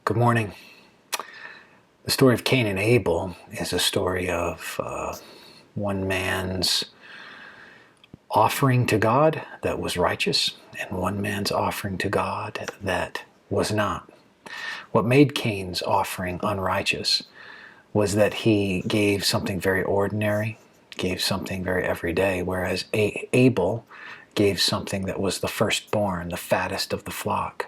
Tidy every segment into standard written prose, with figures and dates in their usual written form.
Good morning. The story of Cain and Abel is a story of one man's offering to God that was righteous and one man's offering to God that was not. What made Cain's offering unrighteous was that he gave something very ordinary, gave something very everyday, whereas Abel gave something that was the firstborn, the fattest of the flock.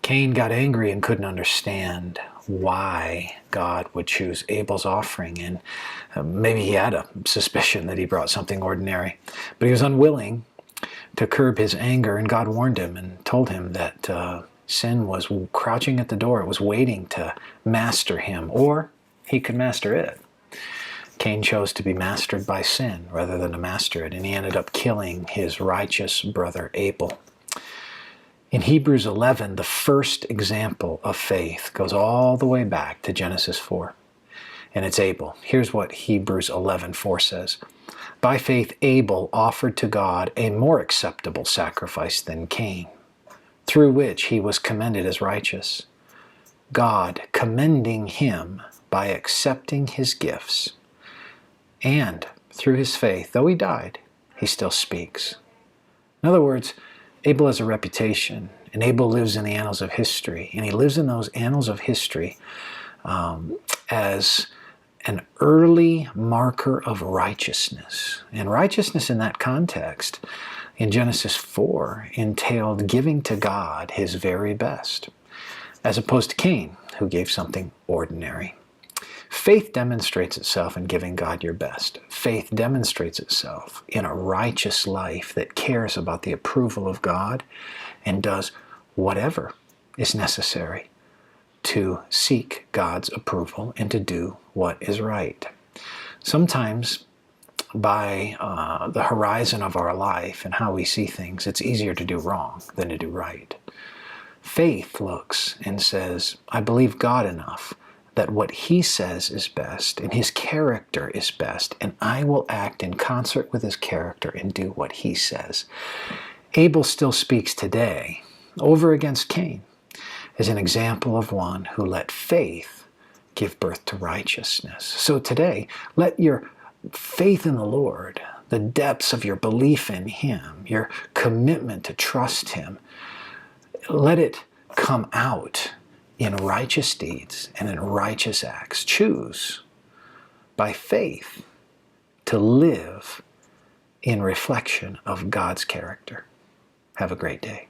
Cain got angry and couldn't understand why God would choose Abel's offering, and maybe he had a suspicion that he brought something ordinary, but he was unwilling to curb his anger, and God warned him and told him that sin was crouching at the door. It was waiting to master him, or he could master it. Cain chose to be mastered by sin rather than to master it, and he ended up killing his righteous brother Abel. In Hebrews 11, the first example of faith goes all the way back to Genesis 4, and it's Abel. Here's what Hebrews 11:4 says. By faith, Abel offered to God a more acceptable sacrifice than Cain, through which he was commended as righteous, God commending him by accepting his gifts. And through his faith, though he died, he still speaks. In other words, Abel has a reputation, and Abel lives in the annals of history, and he lives in those annals of history as an early marker of righteousness. And righteousness in that context, in Genesis 4, entailed giving to God his very best, as opposed to Cain, who gave something ordinary. Faith demonstrates itself in giving God your best. Faith demonstrates itself in a righteous life that cares about the approval of God and does whatever is necessary to seek God's approval and to do what is right. Sometimes by the horizon of our life and how we see things, it's easier to do wrong than to do right. Faith looks and says, I believe God enough that what he says is best and his character is best, and I will act in concert with his character and do what he says. Abel still speaks today over against Cain as an example of one who let faith give birth to righteousness. So today, let your faith in the Lord, the depths of your belief in him, your commitment to trust him, let it come out in righteous deeds and in righteous acts. Choose by faith to live in reflection of God's character. Have a great day.